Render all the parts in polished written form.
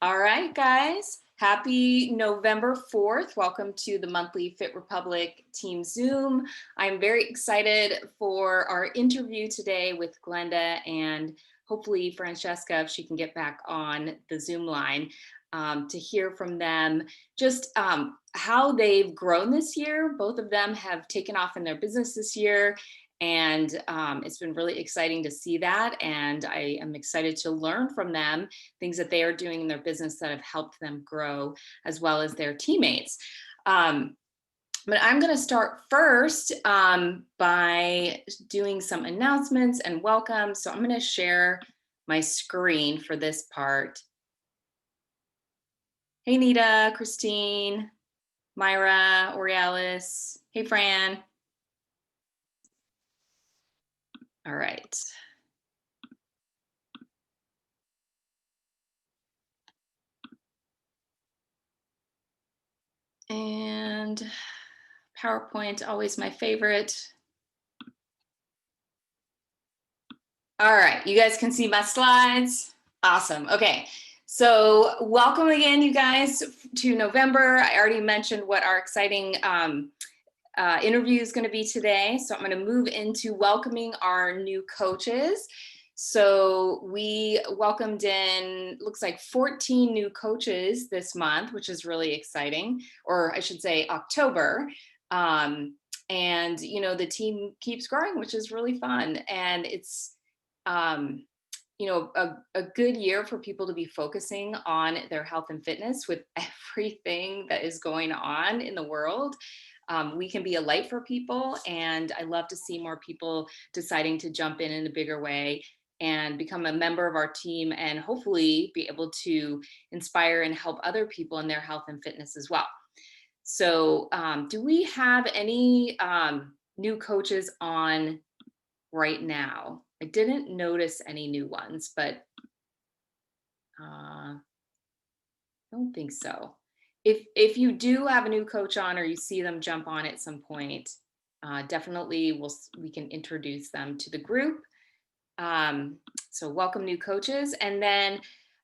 All right, guys. Happy November 4th. Welcome to the monthly Fit Republic Team Zoom. I'm very excited for our interview today with Glenda and hopefully Fransheska, if she can get back on the Zoom line, to hear from them just how they've grown this year. Both of them have taken off in their business this year. And it's been really exciting to see that. And I am excited to learn from them things that they are doing in their business that have helped them grow, as well as their teammates. But I'm going to start first by doing some announcements and welcome. So I'm going to share my screen for this part. Hey, Nita, Christine, Myra, Aurealis. Hey, Fran. All right. And PowerPoint, always my favorite. All right, you guys can see my slides. Awesome. Okay, so welcome again, you guys, to November. I already mentioned what our exciting interview is going to be today. So I'm going to move into welcoming our new coaches. So we welcomed in, looks like 14 new coaches this month, which is really exciting, or I should say October. And, you know, the team keeps growing, which is really fun. And it's, you know, a good year for people to be focusing on their health and fitness with everything that is going on in the world. We can be a light for people, and I love to see more people deciding to jump in a bigger way and become a member of our team, and hopefully be able to inspire and help other people in their health and fitness as well. So do we have any new coaches on right now? I didn't notice any new ones, but I don't think so. If you do have a new coach on, or you see them jump on at some point, definitely we can introduce them to the group. So welcome new coaches. And then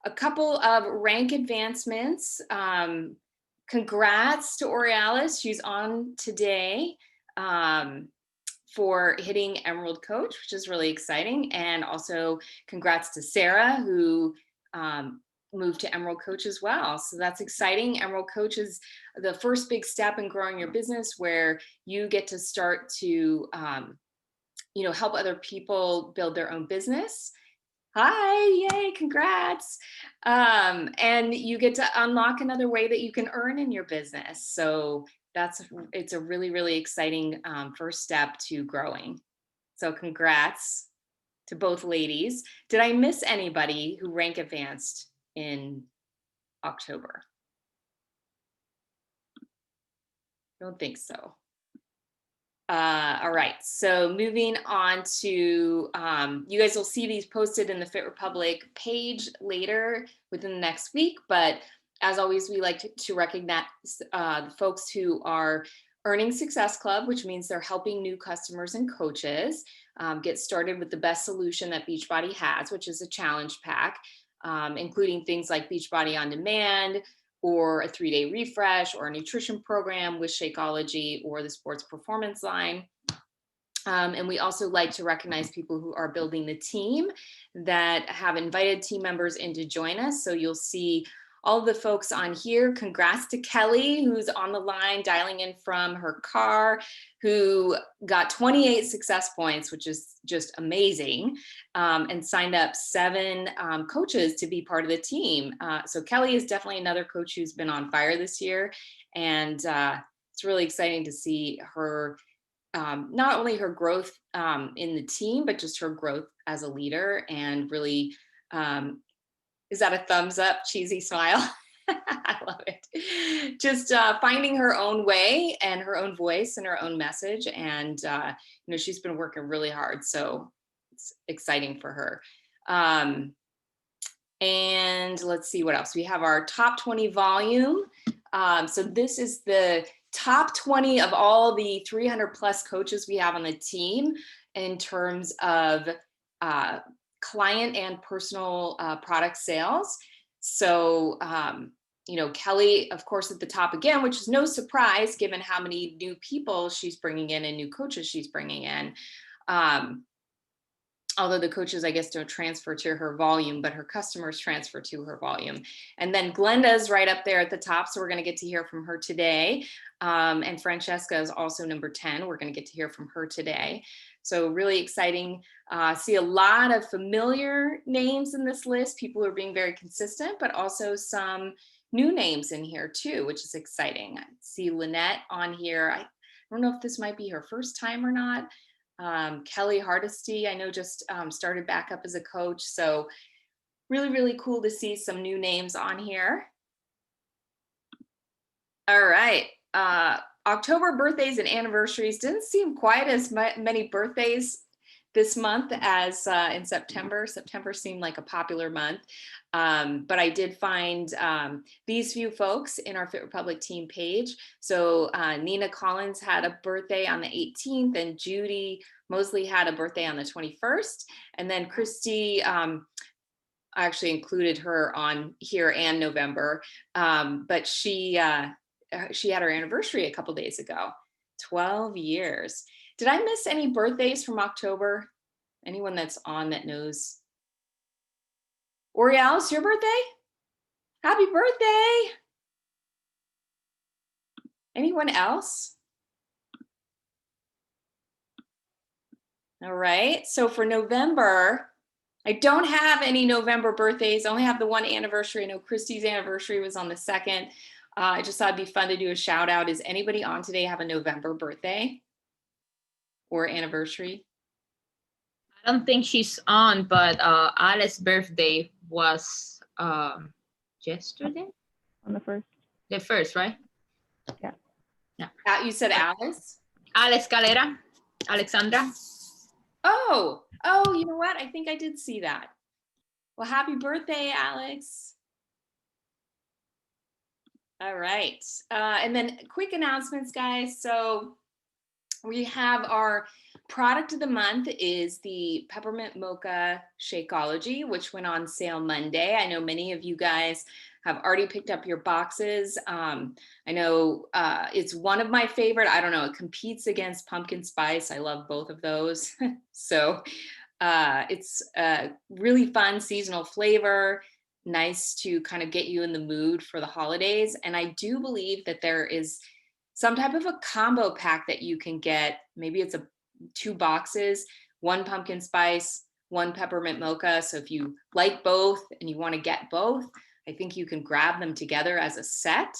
a couple of rank advancements. Congrats to Aurealis, she's on today for hitting Emerald Coach, which is really exciting. And also congrats to Sarah, who moved to Emerald Coach as well. So that's exciting. Emerald Coach is the first big step in growing your business, where you get to start to, you know, help other people build their own business. Hi, yay, congrats. And you get to unlock another way that you can earn in your business. So it's a really, really exciting first step to growing. So congrats to both ladies. Did I miss anybody who rank advanced in October? Don't think so. All right, so moving on to, you guys will see these posted in the Fit Republic page later within the next week, but as always, we like to recognize the folks who are earning Success Club, which means they're helping new customers and coaches get started with the best solution that Beachbody has, which is a challenge pack, including things like Beachbody On Demand, or a 3-day refresh, or a nutrition program with Shakeology, or the sports performance line. And we also like to recognize people who are building the team that have invited team members in to join us. So you'll see all of the folks on here. Congrats to Kelly, who's on the line dialing in from her car, who got 28 success points, which is just amazing, and signed up 7 coaches to be part of the team. So Kelly is definitely another coach who's been on fire this year. And it's really exciting to see her, not only her growth in the team, but just her growth as a leader. And really, is that a thumbs up, cheesy smile? I love it. Just finding her own way and her own voice and her own message. And, you know, she's been working really hard. So it's exciting for her. And let's see what else. We have our top 20 volume. So this is the top 20 of all the 300 plus coaches we have on the team in terms of client and personal product sales. So, you know, Kelly, of course, at the top again, which is no surprise given how many new people she's bringing in and new coaches she's bringing in. Although the coaches, I guess, don't transfer to her volume, but her customers transfer to her volume. And then Glenda's right up there at the top. So we're going to get to hear from her today. And Fransheska is also number 10. We're going to get to hear from her today. So really exciting. See a lot of familiar names in this list. People who are being very consistent, but also some new names in here too, which is exciting. I see Lynette on here. I don't know if this might be her first time or not. Kelly Hardesty, I know just started back up as a coach. So really, really cool to see some new names on here. All right. October birthdays and anniversaries. Didn't seem quite as many birthdays this month as in September. September seemed like a popular month. But I did find these few folks in our Fit Republic team page. So Nina Collins had a birthday on the 18th, and Judy Mosley had a birthday on the 21st. And then Christy, I actually included her on here and November, but she had her anniversary a couple days ago, 12 years. Did I miss any birthdays from October? Anyone that's on that knows? Oriel, it's your birthday? Happy birthday. Anyone else? All right, so for November, I don't have any November birthdays. I only have the one anniversary. I know Christy's anniversary was on the 2nd. I just thought it'd be fun to do a shout out. Does anybody on today have a November birthday or anniversary? I don't think she's on, but Alice's birthday was yesterday? On the 1st. The 1st, right? Yeah. Yeah. You said Alice? Alex Calera, Alexandra. Oh, you know what? I think I did see that. Well, happy birthday, Alex. All right. And then quick announcements, guys. So we have our product of the month is the Peppermint Mocha Shakeology, which went on sale Monday. I know many of you guys have already picked up your boxes. I know it's one of my favorite. I don't know, it competes against pumpkin spice. I love both of those. So it's a really fun seasonal flavor, nice to kind of get you in the mood for the holidays. And I do believe that there is some type of a combo pack that you can get. Maybe it's 2 boxes, 1 pumpkin spice, 1 peppermint mocha. So if you like both and you want to get both, I think you can grab them together as a set.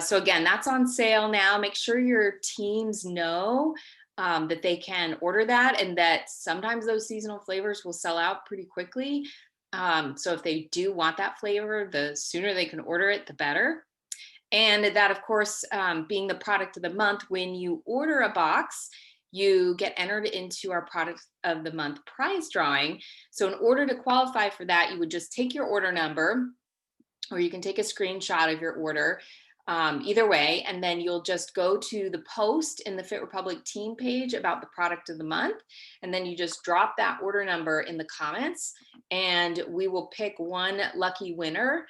So again, that's on sale now. Make sure your teams know that they can order that, and that sometimes those seasonal flavors will sell out pretty quickly. So if they do want that flavor, the sooner they can order it, the better. And that, of course, being the product of the month, when you order a box, you get entered into our product of the month prize drawing. So in order to qualify for that, you would just take your order number, or you can take a screenshot of your order, either way, and then you'll just go to the post in the Fit Republic team page about the product of the month, and then you just drop that order number in the comments, and we will pick one lucky winner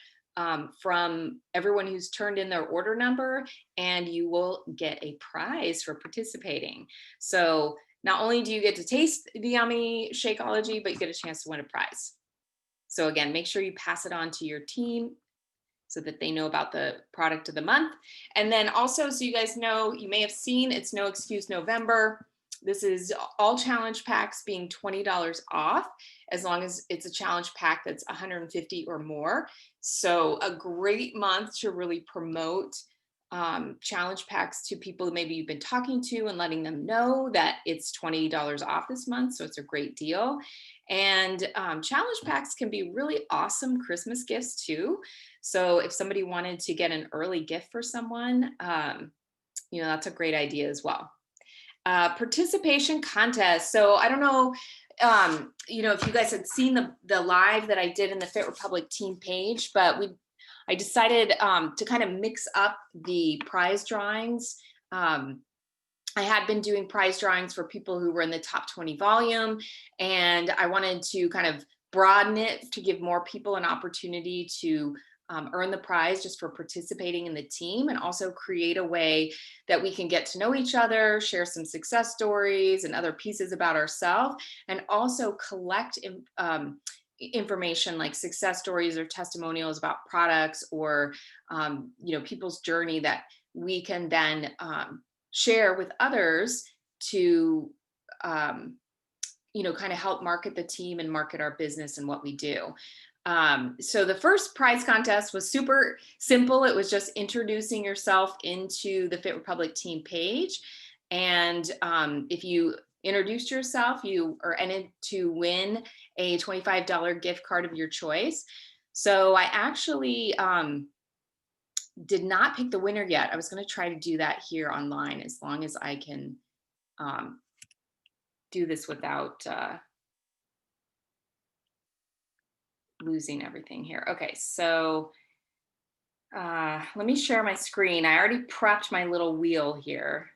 from everyone who's turned in their order number, and you will get a prize for participating. So not only do you get to taste the yummy Shakeology, but you get a chance to win a prize. So again, make sure you pass it on to your team so that they know about the product of the month. And then also, so you guys know, you may have seen, it's No Excuse November. This is all challenge packs being $20 off, as long as it's a challenge pack that's 150 or more. So a great month to really promote challenge packs to people who maybe you've been talking to, and letting them know that it's $20 off this month. So it's a great deal. And challenge packs can be really awesome Christmas gifts too. So if somebody wanted to get an early gift for someone, that's a great idea as well. Participation contest. So I don't know, if you guys had seen the live that I did in the Fit Republic team page, but I decided to kind of mix up the prize drawings. I had been doing prize drawings for people who were in the top 20 volume, and I wanted to kind of broaden it to give more people an opportunity to earn the prize just for participating in the team, and also create a way that we can get to know each other, share some success stories and other pieces about ourselves, and also collect information like success stories or testimonials about products or people's journey that we can then share with others to kind of help market the team and market our business and what we do. So the first prize contest was super simple. It was just introducing yourself into the Fit Republic team page. And if you introduced yourself, you are entered to win a $25 gift card of your choice. So I actually did not pick the winner yet. I was going to try to do that here online as long as I can do this without losing everything here. Okay, so let me share my screen. I already prepped my little wheel here.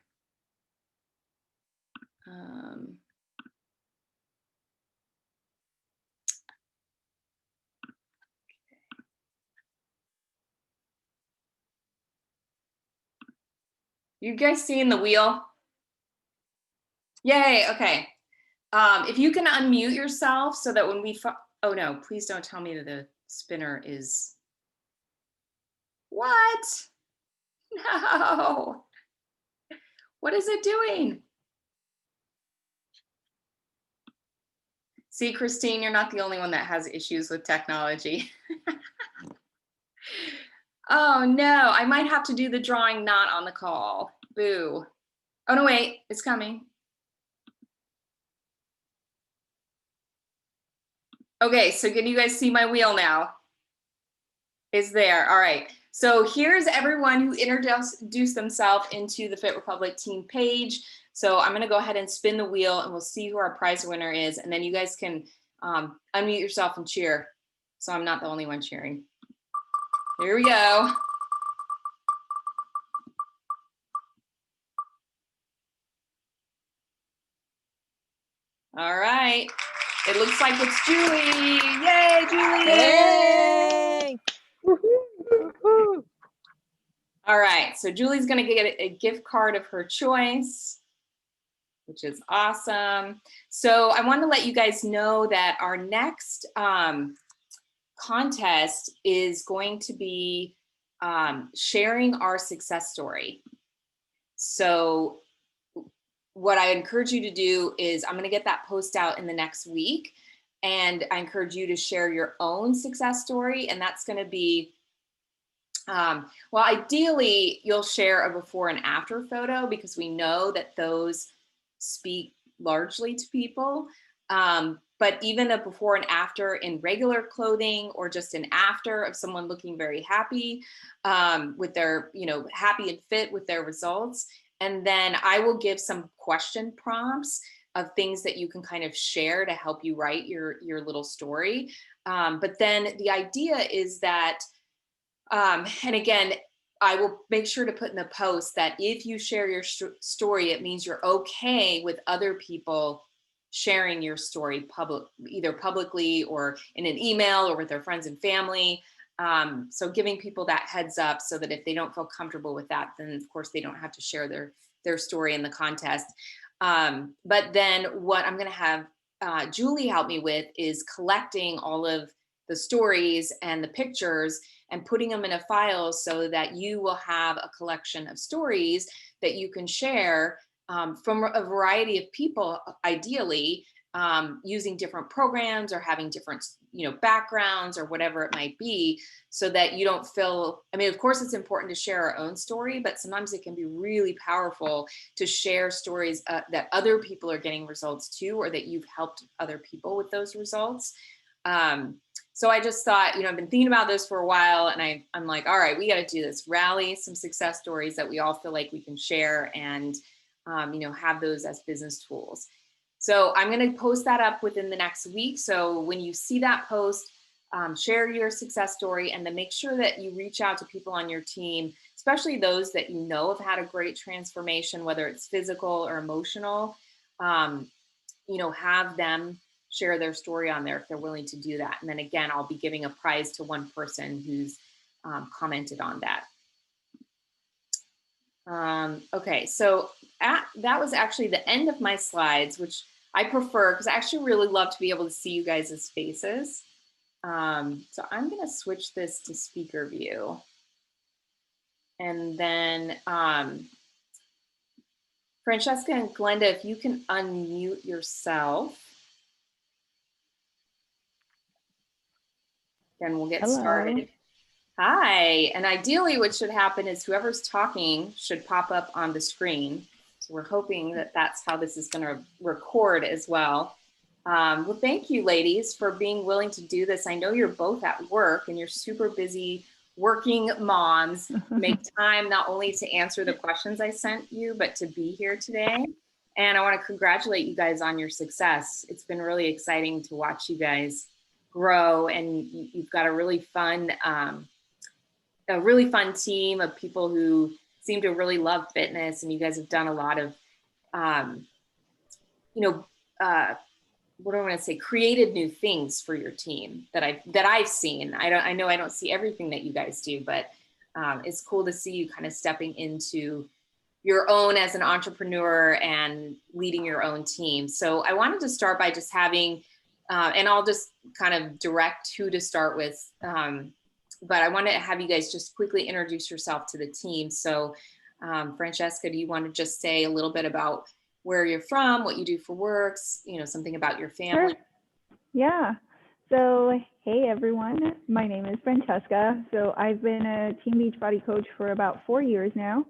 You guys seeing the wheel? Yay, okay. If you can unmute yourself so that when we, oh no, please don't tell me that the spinner is, what? No. What is it doing? See, Christine, you're not the only one that has issues with technology. Oh no, I might have to do the drawing not on the call. Boo. Oh no, wait, it's coming. Okay, so can you guys see my wheel now? It's there, all right. So here's everyone who introduced themselves into the Fit Republic team page. So I'm gonna go ahead and spin the wheel and we'll see who our prize winner is. And then you guys can unmute yourself and cheer. So I'm not the only one cheering. Here we go. All right. It looks like it's Julie. Yay, Julie. Yay! Woohoo! All right. So Julie's going to get a gift card of her choice, which is awesome. So I want to let you guys know that our next contest is going to be sharing our success story. So what I encourage you to do is I'm going to get that post out in the next week. And I encourage you to share your own success story. And that's going to be, well, ideally, you'll share a before and after photo because we know that those speak largely to people. But even a before and after in regular clothing or just an after of someone looking very happy with their, happy and fit with their results. And then I will give some question prompts of things that you can kind of share to help you write your little story. But then the idea is that, and again, I will make sure to put in the post that if you share your story, it means you're okay with other people sharing your story either publicly or in an email or with their friends and family. So giving people that heads up so that if they don't feel comfortable with that, then of course they don't have to share their story in the contest. But then what I'm going to have Julie help me with is collecting all of the stories and the pictures and putting them in a file so that you will have a collection of stories that you can share from a variety of people, ideally, using different programs or having different, backgrounds or whatever it might be, so that you don't feel, I mean, of course, it's important to share our own story, but sometimes it can be really powerful to share stories that other people are getting results too, or that you've helped other people with those results. So I just thought, I've been thinking about this for a while, and I'm like, all right, we got to do this, rally some success stories that we all feel like we can share and, have those as business tools. So I'm going to post that up within the next week. So when you see that post, share your success story, and then make sure that you reach out to people on your team, especially those that have had a great transformation, whether it's physical or emotional. Have them share their story on there if they're willing to do that. And then again, I'll be giving a prize to one person who's commented on that. Okay, so that was actually the end of my slides, which I prefer because I actually really love to be able to see you guys' faces. So I'm going to switch this to speaker view. And then Fransheska and Glenda, if you can unmute yourself, then we'll get Hello. started. Hi, and ideally what should happen is whoever's talking should pop up on the screen. So we're hoping that that's how this is gonna record as well. Well, thank you ladies for being willing to do this. I know you're both at work and you're super busy working moms, make time not only to answer the questions I sent you, but to be here today. And I wanna congratulate you guys on your success. It's been really exciting to watch you guys grow, and you've got a really fun team of people who seem to really love fitness, and you guys have done a lot of, what do I want to say, creative new things for your team that I've seen. I know I don't see everything that you guys do, but it's cool to see you kind of stepping into your own as an entrepreneur and leading your own team. So I wanted to start by just having, and I'll just kind of direct who to start with. But I want to have you guys just quickly introduce yourself to the team. So Fransheska, do you want to just say a little bit about where you're from, what you do for works, something about your family? Sure. Yeah. So, hey everyone, my name is Fransheska. So I've been a Team Beachbody coach for about 4 years now.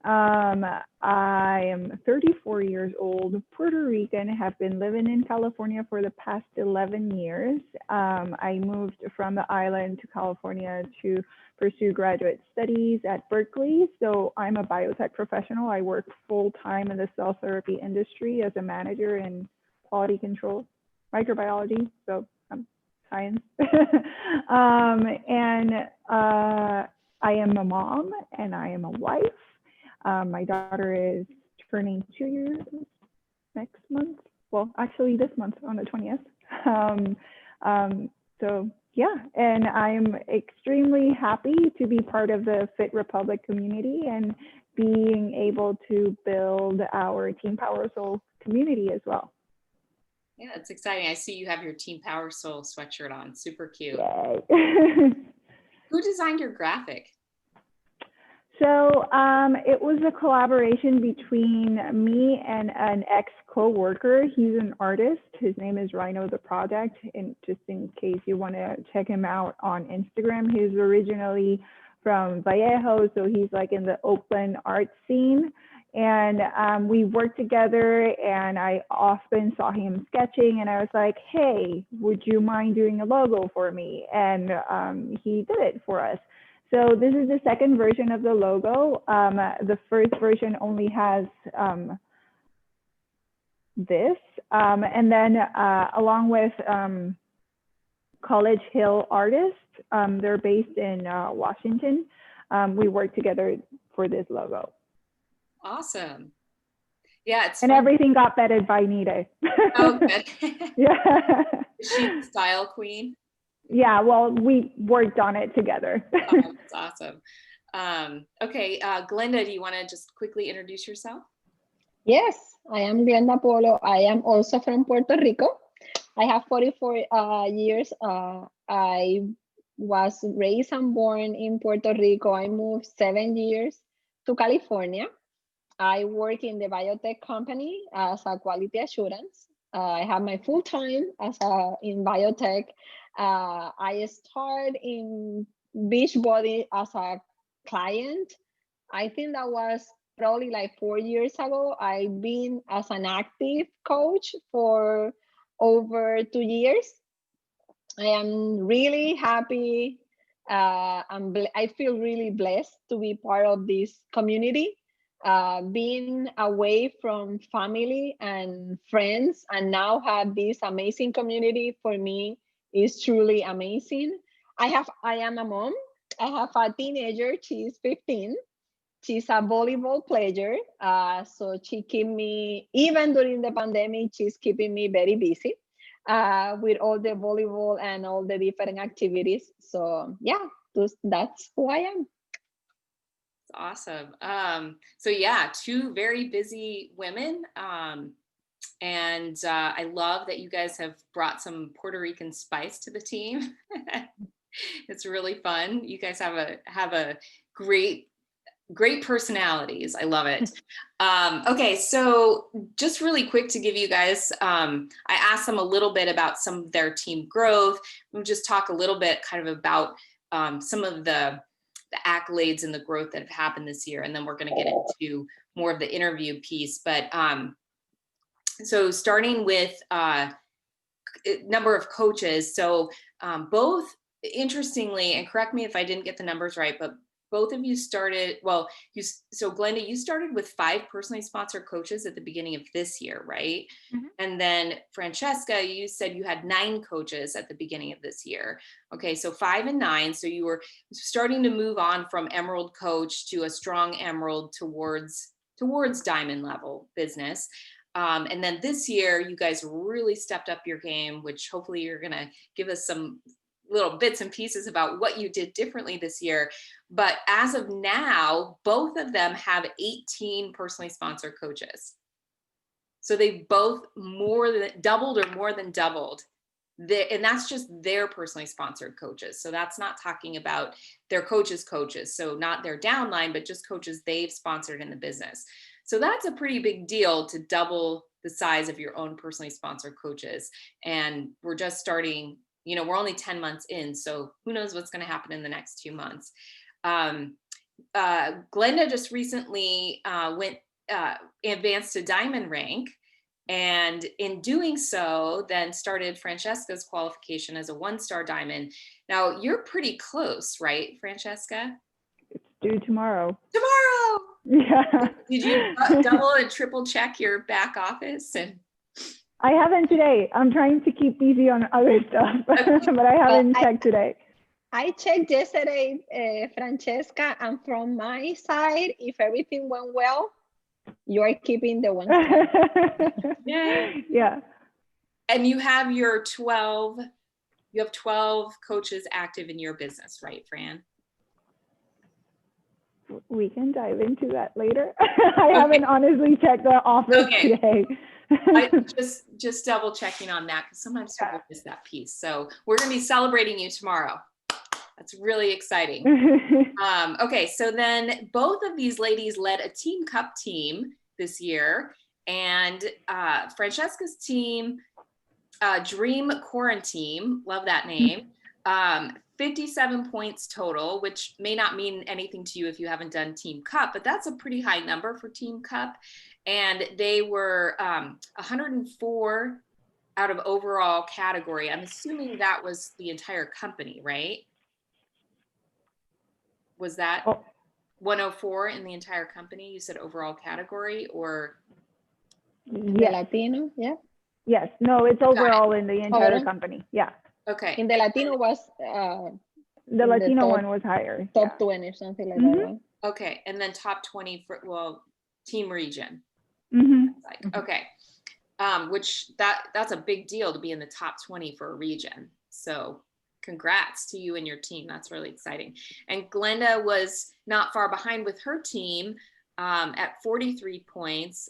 I am 34 years old, Puerto Rican, have been living in California for the past 11 years. I moved from the island to California to pursue graduate studies at Berkeley. So I'm a biotech professional. I work full-time in the cell therapy industry as a manager in quality control, microbiology, so science. I am a mom and I am a wife. My daughter is turning 2 years next month. Well, actually this month on the 20th. So yeah, and I'm extremely happy to be part of the Fit Republic community and being able to build our Team Power Soul community as well. Yeah, it's exciting. I see you have your Team Power Soul sweatshirt on. Super cute. Yay. Who designed your graphic? So it was a collaboration between me and an ex-coworker. He's an artist. His name is Rhino the Project. And just in case you want to check him out on Instagram, he's originally from Vallejo, so he's like in the Oakland art scene. And we worked together, and I often saw him sketching, and I was like, hey, would you mind doing a logo for me? And he did it for us. So this is the second version of the logo. The first version only has this. And then along with College Hill Artists, they're based in Washington. We worked together for this logo. Awesome. Yeah, it's and fun. Everything got vetted by Nita. Oh, good. Yeah. Is she the style queen? Yeah, well, we worked on it together. Oh, that's awesome. Okay, Glenda, do you want to just quickly introduce yourself? Yes, I am Glenda Polo. I am also from Puerto Rico. I have 44 years. I was raised and born in Puerto Rico. I moved 7 years to California. I work in the biotech company as a quality assurance. I have my full time in biotech. I started in Beachbody as a client. I think that was probably like 4 years ago. I've been as an active coach for over 2 years. I am really happy. I feel really blessed to be part of this community. Being away from family and friends and now have this amazing community for me is truly amazing. I am a mom. I have a teenager. She's 15. She's a volleyball player. So she keep me, even during the pandemic, she's keeping me very busy. with all the volleyball and all the different activities. So yeah, that's who I am. Awesome. So yeah, two very busy women. And I love that you guys have brought some Puerto Rican spice to the team. It's really fun. You guys have a great personalities. I love it. Okay, so just really quick to give you guys, I asked them a little bit about some of their team growth. We'll just talk a little bit kind of about some of the accolades and the growth that have happened this year. And then we're going to get into more of the interview piece. But so starting with number of coaches. So both, interestingly, and correct me if I didn't get the numbers right, but both of you started, well, so Glenda, you started with 5 personally sponsored coaches at the beginning of this year, right? Mm-hmm. And then Fransheska, you said you had 9 coaches at the beginning of this year. Okay, so 5 and 9. So you were starting to move on from Emerald coach to a strong Emerald towards diamond level business. And then this year, you guys really stepped up your game, which hopefully you're going to give us some little bits and pieces about what you did differently this year. But as of now, both of them have 18 personally sponsored coaches. So they both more than doubled or more than doubled. And that's just their personally sponsored coaches. So that's not talking about their coaches. So not their downline, but just coaches they've sponsored in the business. So that's a pretty big deal to double the size of your own personally sponsored coaches. And we're just starting, we're only 10 months in, so who knows what's going to happen in the next 2 months. Glenda just recently advanced to diamond rank, and in doing so, then started Fransheska's qualification as a 1-star diamond. Now, you're pretty close, right, Fransheska? It's due tomorrow. Tomorrow! Yeah. Did you double and triple check your back office? I haven't today. I'm trying to keep easy on other stuff, but I haven't checked today. I checked yesterday, Fransheska, and from my side, if everything went well, you are keeping the 1 star. Yeah. And you have your 12 coaches active in your business, right, Fran? We can dive into that later. I haven't honestly checked the office today. I just double checking on that, because sometimes people miss that piece. So we're going to be celebrating you tomorrow. That's really exciting. Okay, so then both of these ladies led a Team Cup team this year, and Fransheska's team, Dream Quarantine, love that name, 57 points total, which may not mean anything to you if you haven't done Team Cup, but that's a pretty high number for Team Cup. And they were 104 out of overall category. I'm assuming that was the entire company, right? Was that 104 in the entire company? You said overall category, or? The Latino, yeah. Yes, no, it's overall in the entire company. Yeah. Okay. In the Latino was the Latino one was higher. Top 20, something like that, right? Okay, and then top 20 for team region. Okay, which that's a big deal to be in the top 20 for a region. So congrats to you and your team. That's really exciting. And Glenda was not far behind with her team at 43 points.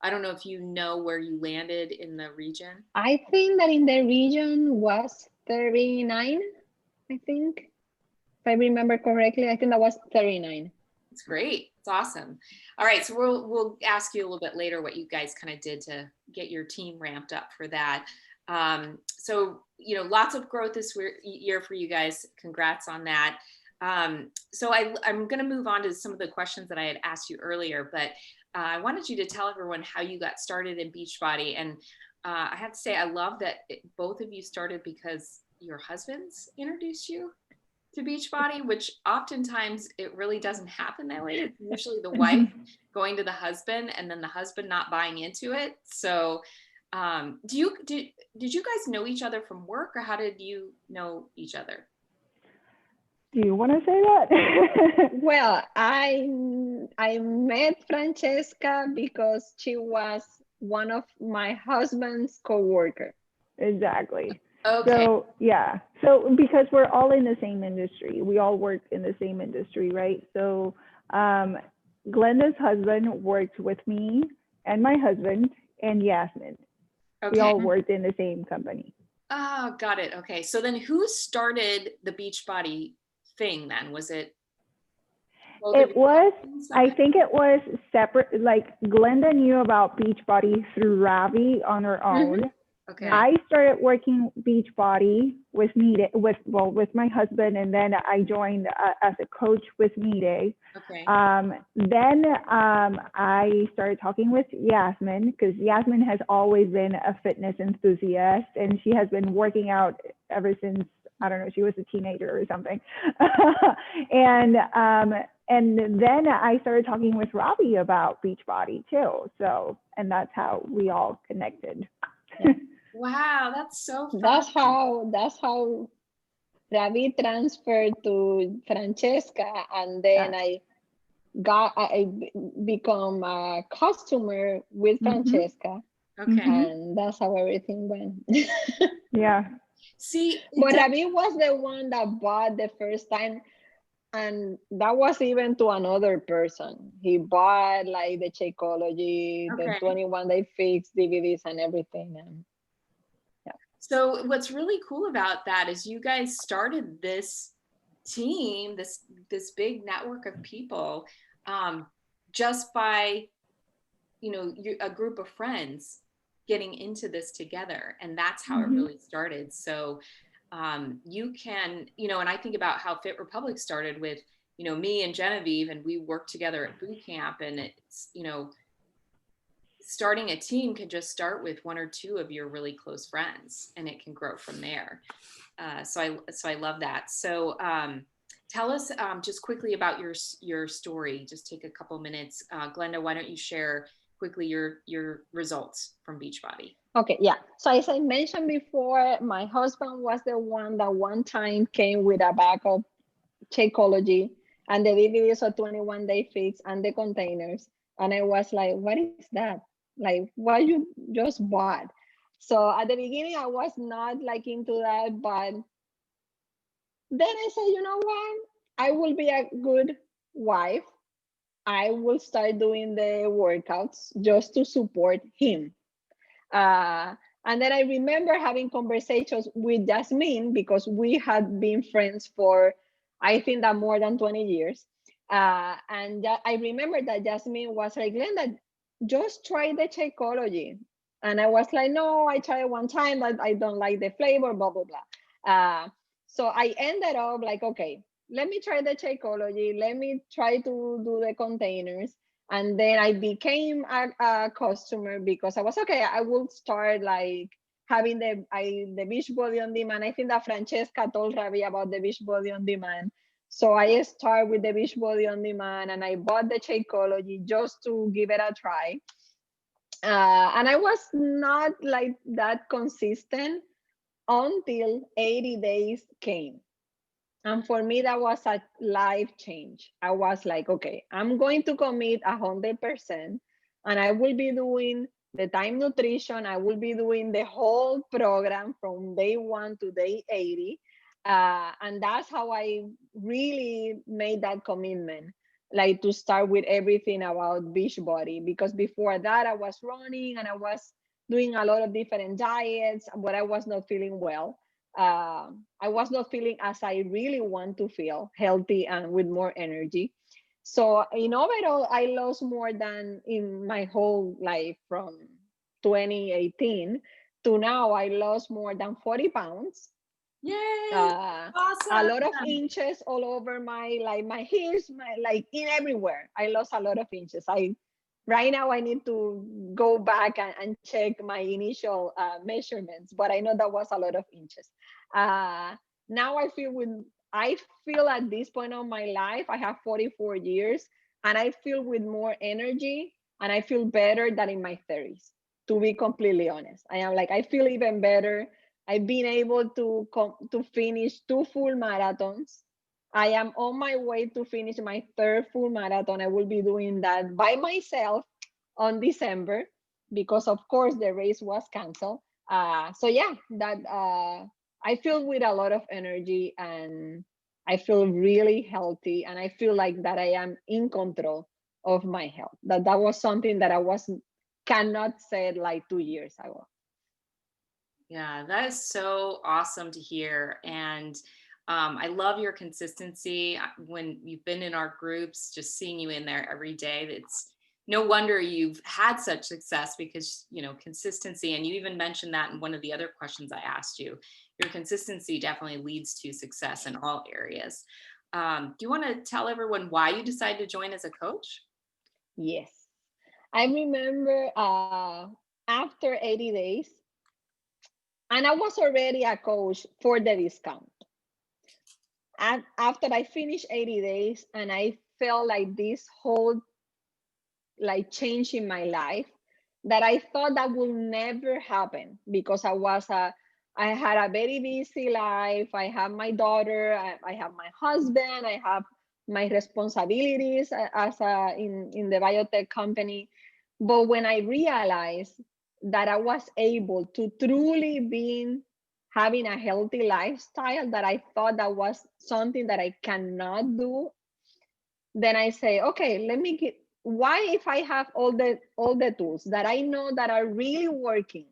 I don't know if you know where you landed in the region. I think that in the region was 39, I think. If I remember correctly, I think that was 39. It's great. It's awesome. All right, so we'll ask you a little bit later what you guys kind of did to get your team ramped up for that. So, lots of growth this year for you guys. Congrats on that. So I'm going to move on to some of the questions that I had asked you earlier, but I wanted you to tell everyone how you got started in Beachbody. And I have to say, I love that both of you started because your husbands introduced you to Beachbody, which oftentimes it really doesn't happen that way. It's usually the wife going to the husband and then the husband not buying into it. So did you guys know each other from work, or how did you know each other? Do you want to say that? Well, I met Fransheska because she was one of my husband's co-worker. exactly. Okay. So yeah, so because we're all in the same industry, we all work in the same industry, right? So Glenda's husband worked with me and my husband and Yasmin. We Okay. all worked in the same company. Oh, got it. Okay. So then who started the Beachbody thing then? Was it? both of It you was, husbands? I Okay. think it was separate, like Glenda knew about Beachbody through Ravi on her own. Okay. I started working Beachbody with Mide, with my husband, and then I joined as a coach with Mide. Okay. Then I started talking with Yasmin because Yasmin has always been a fitness enthusiast, and she has been working out ever since, I don't know, she was a teenager or something. And then I started talking with Robbie about Beachbody too. So, and that's how we all connected. Wow, that's so fun. That's how Ravi transferred to Francesca, and then I become a customer with Francesca, Okay. and that's how everything went. Yeah. See, But Ravi was the one that bought the first time, and that was even to another person. He bought like the Shakeology, the Okay. 21 Day Fix DVDs and everything. And so what's really cool about that is you guys started this team, this big network of people, just by, a group of friends getting into this together, and that's how it really started. So you can, and I think about how Fit Republic started with, me and Genevieve, and we worked together at boot camp, and it's, starting a team can just start with one or two of your really close friends, and it can grow from there. So I love that. So tell us just quickly about your story. Just take a couple minutes. Glenda, why don't you share quickly your results from Beachbody? okay, yeah. So as I mentioned before, my husband was the one that one time came with a bag of Shakeology and the DVDs of 21 Day Fix and the containers. And I was like, what is that? Like, what you just bought? So at the beginning, I was not like into that, but then I said, you know what? I will be a good wife. I will start doing the workouts just to support him. And then I remember having conversations with Jasmine because we had been friends for, I think that more than 20 years. And I remember that Jasmine was like, Glenda, just try the Shakeology. And I was like, no, I tried it one time, but I don't like the flavor, blah, blah, blah. So I ended up like, okay, let me try the Shakeology. Let me try to do the containers. And then I became a customer because I was okay. I will start like having the Beachbody on demand. I think that Francesca told Ravi about the Beachbody on demand. So I started with the Beachbody on demand, and I bought the Shakeology just to give it a try. And I was not like that consistent until 80 days came. And for me, that was a life change. I was like, okay, I'm going to commit 100%, and I will be doing the time nutrition. I will be doing the whole program from day 1 to day 80. And that's how I really made that commitment, like to start with everything about Beachbody. Because before that, I was running and I was doing a lot of different diets, but I was not feeling well. I was not feeling as I really want to feel, healthy and with more energy. So in overall, I lost more than in my whole life from 2018 to now. I lost more than 40 pounds. Yay! A Awesome. lot of inches all over my hips, like in everywhere. I lost a lot of inches. Right now I need to go back and check my initial measurements, but I know that was a lot of inches. Now I feel at this point of my life, I have 44 years, and I feel with more energy, and I feel better than in my 30s, to be completely honest. I feel even better. I've been able to finish 2 full marathons. I am on my way to finish my 3rd full marathon. I will be doing that by myself on December because, of course, the race was canceled. So yeah, that I feel with a lot of energy, and I feel really healthy, and I feel like that I am in control of my health. That was something that I cannot say like 2 years ago. Yeah, that is so awesome to hear. And I love your consistency. When you've been in our groups, just seeing you in there every day, it's no wonder you've had such success, because, you know, consistency, and you even mentioned that in one of the other questions I asked you, your consistency definitely leads to success in all areas. Do you want to tell everyone why you decided to join as a coach? Yes, I remember after 80 days, and I was already a coach for the discount. And after I finished 80 days, and I felt like this whole like change in my life, that I thought that would never happen, because I had a very busy life. I have my daughter, I have my husband, I have my responsibilities as in the biotech company. But when I realized that I was able to truly be having a healthy lifestyle, that I thought that was something that I cannot do, then I say, okay, let me get, why, if I have all the tools that I know that are really working,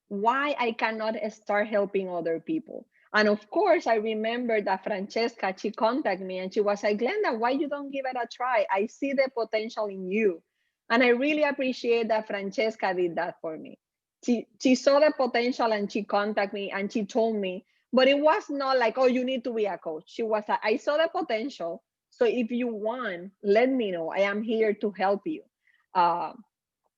why I cannot start helping other people? And of course, I remember that Francesca, she contacted me and she was like, Glenda, why you don't give it a try? I see the potential in you. And I really appreciate that Francesca did that for me. She saw the potential and she contacted me and she told me, but it was not like, oh, you need to be a coach. She was like, I saw the potential. So if you want, let me know. I am here to help you. And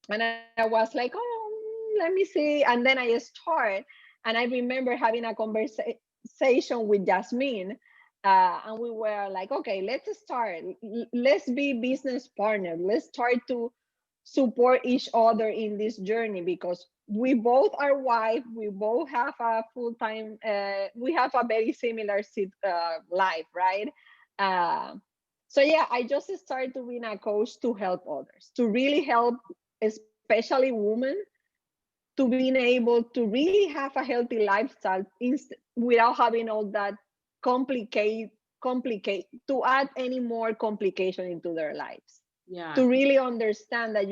I was like, oh, let me see. And then I start, and I remember having a conversation with Jasmine, and we were like, okay, let's start. Let's be business partners. Let's try to support each other in this journey, because we both are wife. We both have a full-time. We have a very similar life, right? So yeah, I just started to be a coach to help others, to really help, especially women, to being able to really have a healthy lifestyle without having all that complicate to add any more complication into their lives. Yeah. To really understand that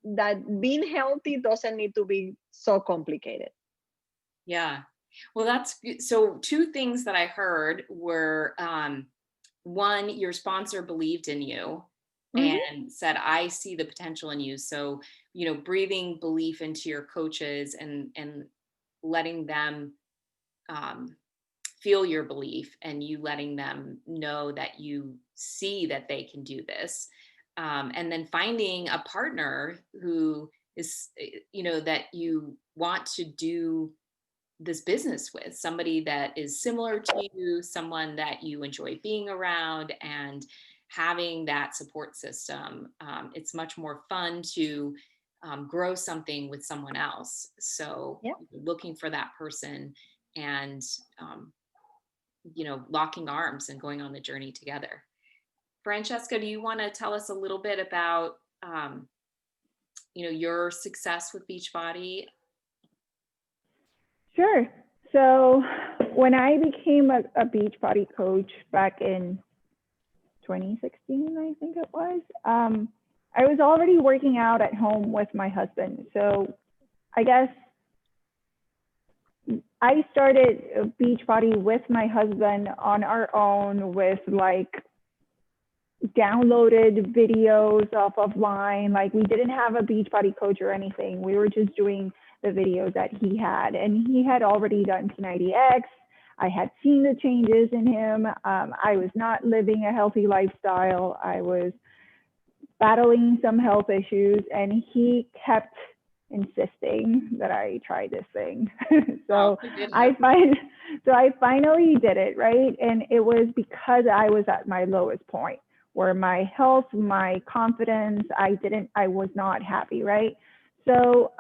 that being healthy doesn't need to be so complicated. Yeah. Well, that's so two things that I heard were one, your sponsor believed in you and said, I see the potential in you. So, you know, breathing belief into your coaches and letting them feel your belief, and you letting them know that you see that they can do this. And then finding a partner who is, you know, that you want to do this business with, somebody that is similar to you, someone that you enjoy being around, and having that support system. It's much more fun to grow something with someone else. So Yep. looking for that person and, you know, locking arms and going on the journey together. Francesca, do you want to tell us a little bit about, you know, your success with Beachbody? Sure. So when I became a Beachbody coach back in 2016, I think it was, I was already working out at home with my husband. So I guess I started Beachbody with my husband on our own, with like downloaded videos off of line. Like, we didn't have a Beachbody coach or anything. We were just doing the videos that he had, and he had already done P90X. I had seen the changes in him. I was not living a healthy lifestyle. I was battling some health issues, and he kept insisting that I try this thing. So I finally did it, right? And it was because I was at my lowest point, where my health, my confidence, I was not happy, right? So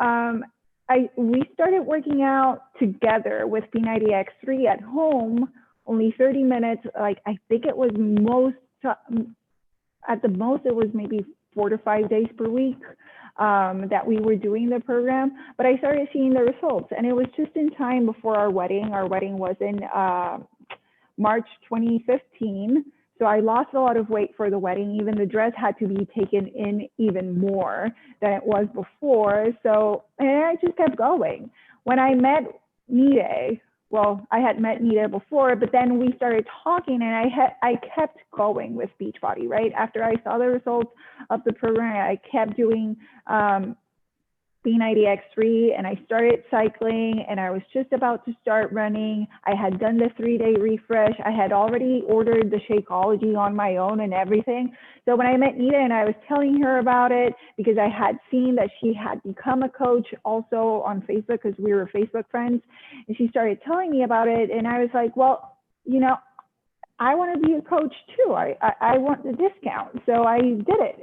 we started working out together with P90X3 at home, only 30 minutes. Like, I think it was at the most, it was maybe 4 to 5 days per week. that we were doing the program, but I started seeing the results, and it was just in time before our wedding. Our wedding was in March 2015. So I lost a lot of weight for the wedding. Even the dress had to be taken in even more than it was before. So, and I just kept going. When I met Nide, well, I had met Nide before, but then we started talking, and I kept going with Beachbody, right? After I saw the results of the program, I kept doing B90X3, and I started cycling, and I was just about to start running. I had done the 3-day refresh. I had already ordered the Shakeology on my own and everything. So when I met Nita and I was telling her about it, because I had seen that she had become a coach also on Facebook, because we were Facebook friends, and she started telling me about it, and I was like, well, you know, I want to be a coach too. I want the discount. So I did it.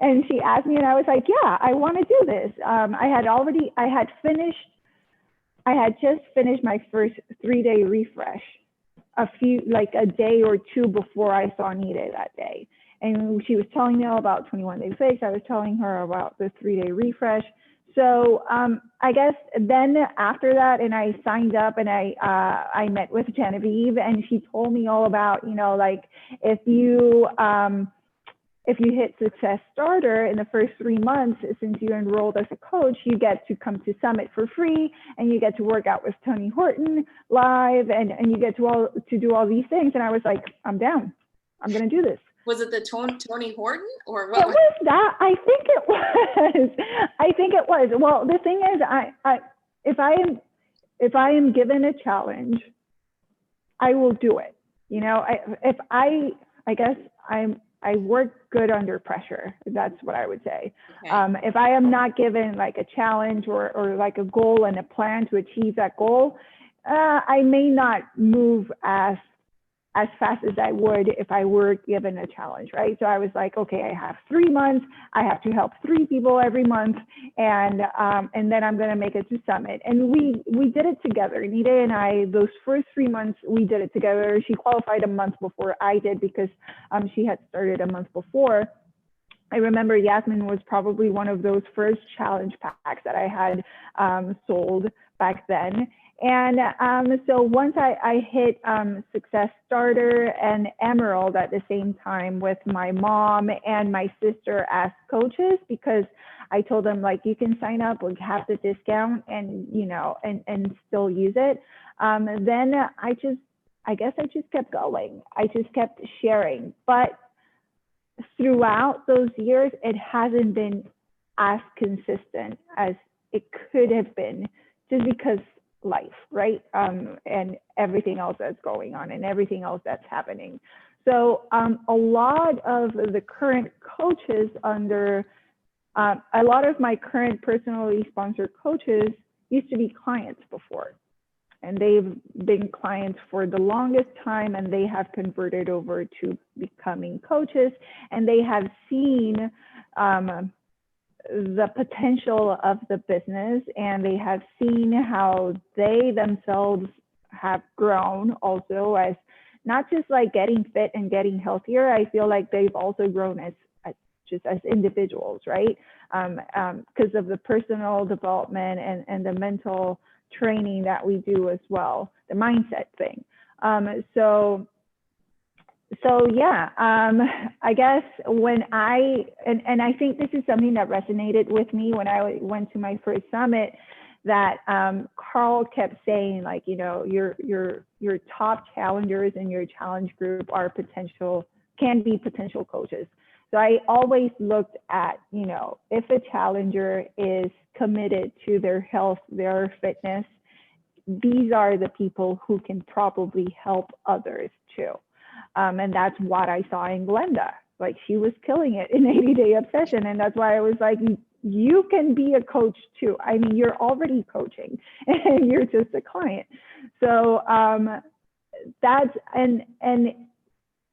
And she asked me, and I was like, yeah, I want to do this. I had just finished my first 3-day refresh a day or two before I saw Nita that day. And she was telling me all about 21 Day Fix. I was telling her about the 3-day refresh. So I guess then after that, and I signed up, and I met with Genevieve, and she told me all about, you know, like if you hit Success Starter in the first 3 months, since you enrolled as a coach, you get to come to Summit for free, and you get to work out with Tony Horton live, and you get to do all these things. And I was like, I'm down. I'm going to do this. Was it the Tony Horton, or what? It was that. I think it was. I think it was. Well, the thing is, if I am given a challenge, I will do it. You know, I guess I work good under pressure. That's what I would say. Okay. If I am not given like a challenge or like a goal and a plan to achieve that goal, I may not move as fast as I would if I were given a challenge, right? So I was like, okay, I have 3 months. I have to help 3 people every month, and then I'm going to make it to Summit. And we did it together. Nita and I, those first 3 months, we did it together. She qualified a month before I did, because she had started a month before. I remember Yasmin was probably one of those first challenge packs that I had sold back then. And so once I hit Success Starter and Emerald at the same time with my mom and my sister as coaches, because I told them, like, you can sign up, like, have the discount, and, you know, and still use it. Then I guess I just kept going. I just kept sharing. But throughout those years, it hasn't been as consistent as it could have been, just because life, right? And everything else that's going on and everything else that's happening. So a lot of the current coaches a lot of my current personally sponsored coaches used to be clients before, and they've been clients for the longest time, and they have converted over to becoming coaches, and they have seen the potential of the business, and they have seen how they themselves have grown also, as not just like getting fit and getting healthier. I feel like they've also grown as individuals, right? Because of the personal development and the mental training that we do as well, the mindset thing. So yeah, I guess when and I think this is something that resonated with me when I went to my first summit, that Carl kept saying, like, you know, your top challengers in your challenge group can be potential coaches. So I always looked at, you know, if a challenger is committed to their health, their fitness, these are the people who can probably help others too. And that's what I saw in Glenda. Like, she was killing it in 80-Day Obsession. And that's why I was like, you can be a coach too. I mean, you're already coaching and you're just a client. So that's, and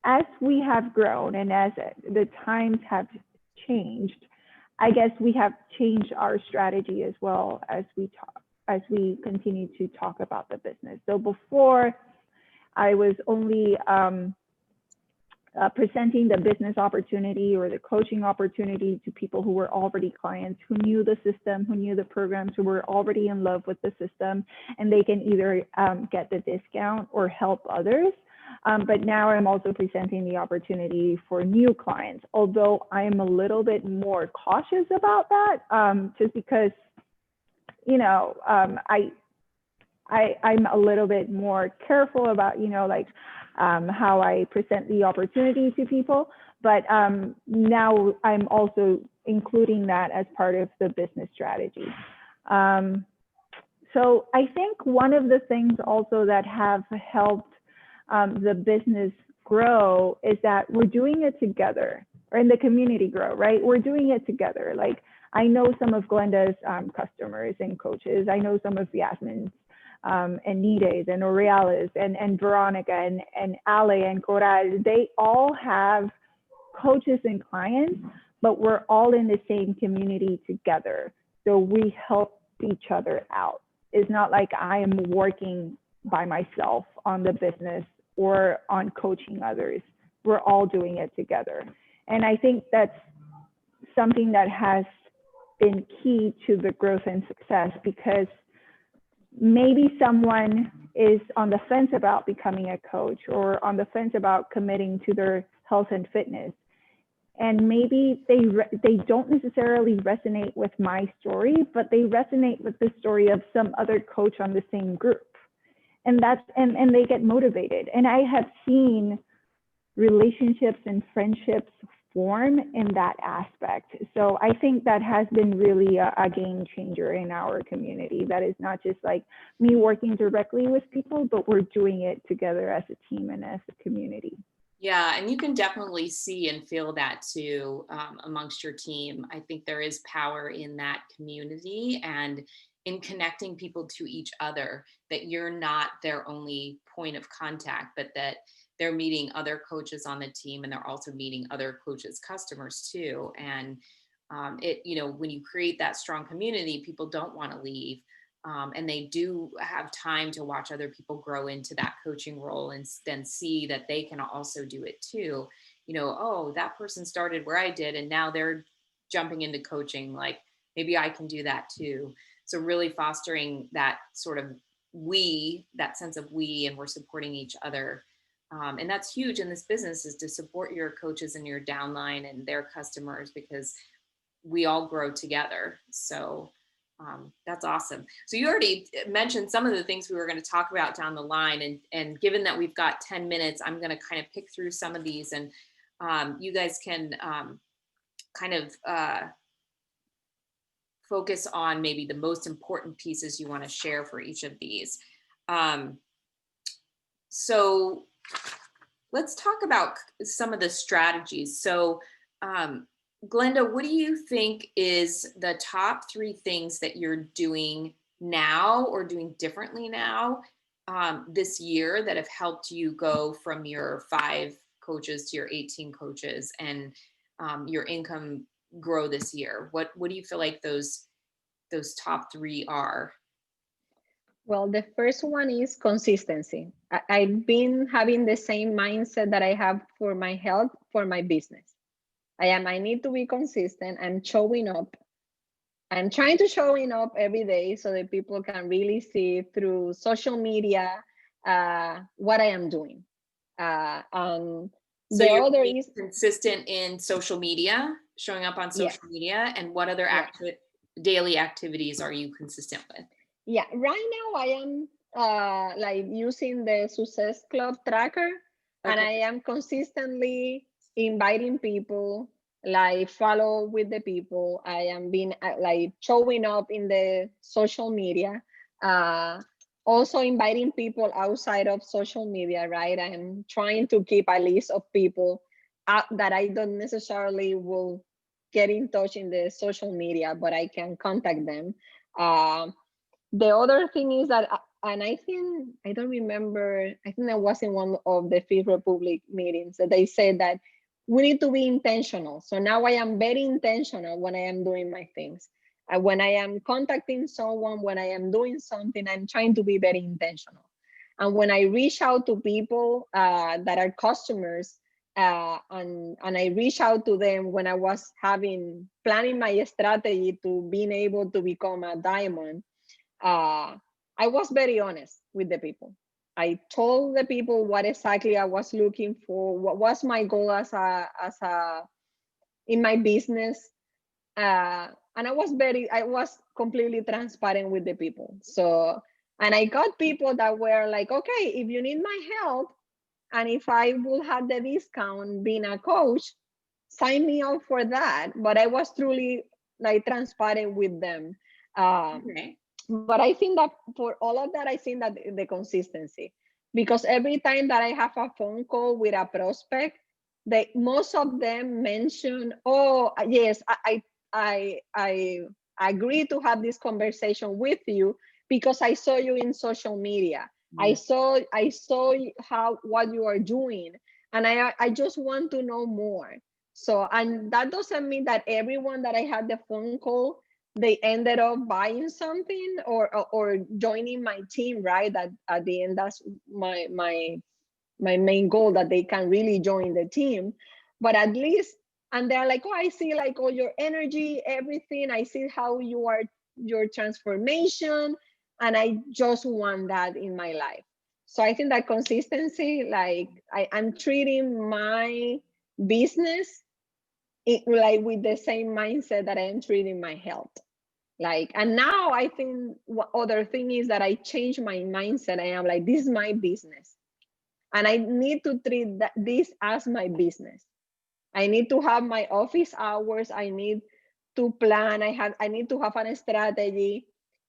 as we have grown and as the times have changed, I guess we have changed our strategy as well as we continue to talk about the business. So before, I was only presenting the business opportunity or the coaching opportunity to people who were already clients, who knew the system, who knew the programs, who were already in love with the system, and they can either get the discount or help others. But now I'm also presenting the opportunity for new clients, although I am a little bit more cautious about that, just because, you know, I'm a little bit more careful about, you know, like how I present the opportunity to people. But now I'm also including that as part of the business strategy. So I think one of the things also that have helped the business grow is that we're doing it together, or in the community grow, right? We're doing it together. Like, I know some of Glenda's customers and coaches. I know some of Yasmin's and Nide's and Aureala's and Veronica and Ale and Coral. They all have coaches and clients, but we're all in the same community together. So we help each other out. It's not like I am working by myself on the business or on coaching others. We're all doing it together. And I think that's something that has been key to the growth and success, because maybe someone is on the fence about becoming a coach or on the fence about committing to their health and fitness. And maybe they don't necessarily resonate with my story, but they resonate with the story of some other coach on the same group. And and they get motivated. And I have seen relationships and friendships form in that aspect. So I think that has been really a game changer in our community. That is not just like me working directly with people, but we're doing it together as a team and as a community. Yeah, and you can definitely see and feel that too amongst your team. I think there is power in that community and in connecting people to each other, that you're not their only point of contact, but that they're meeting other coaches on the team, and they're also meeting other coaches' customers too. And you know, when you create that strong community, people don't want to leave. And they do have time to watch other people grow into that coaching role and then see that they can also do it too. You know, oh, that person started where I did and now they're jumping into coaching. Like, maybe I can do that too. So really fostering that sort of that sense of we, and we're supporting each other. And that's huge in this business, is to support your coaches and your downline and their customers, because we all grow together. So that's awesome. So you already mentioned some of the things we were going to talk about down the line. And given that we've got 10 minutes, I'm going to kind of pick through some of these, and you guys can kind of focus on maybe the most important pieces you want to share for each of these. So let's talk about some of the strategies. So Glenda, what do you think is the top 3 things that you're doing now or doing differently now this year that have helped you go from your 5 coaches to your 18 coaches and your income grow this year? What do you feel like those top 3 are? Well, the first one is consistency. I've been having the same mindset that I have for my health, for my business. I need to be consistent. I'm showing up. I'm trying to showing up every day so that people can really see through social media what I am doing. So the other is consistent in social media, showing up on social media, and what other daily activities are you consistent with? Yeah, right now I am like using the Success Club tracker, and I am consistently inviting people, like follow with the people. I am being like showing up in the social media, also inviting people outside of social media, right? I'm trying to keep a list of people that I don't necessarily will get in touch in the social media, but I can contact them. The other thing is that, and I think, I don't remember, I think I was in one of the Fifth Republic meetings that they said that we need to be intentional. So now I am very intentional when I am doing my things. When I am contacting someone, when I am doing something, I'm trying to be very intentional. And when I reach out to people that are customers, and I reached out to them when I was planning my strategy to being able to become a diamond. I was very honest with the people. I told the people what exactly I was looking for, what was my goal in my business, and I was completely transparent with the people. So, and I got people that were like, okay, if you need my help, and if I will have the discount being a coach, sign me up for that. But I was truly like transparent with them. Okay. But I think that for all of that, I think that the consistency, because every time that I have a phone call with a prospect, most of them mention, oh yes, I agree to have this conversation with you because I saw you in social media. I saw what you are doing, and I just want to know more. So, and that doesn't mean that everyone that I had the phone call, they ended up buying something or joining my team, right? That at the end, that's my main goal, that they can really join the team. But at least, and they're like, oh, I see like all your energy, everything. I see how you are, your transformation, and I just want that in my life. So I think that consistency, like I'm treating my business like with the same mindset that I am treating my health. Like, and now I think what other thing is that I changed my mindset. I am like, this is my business, and I need to treat this as my business. I need to have my office hours. I need to plan. I need to have a strategy.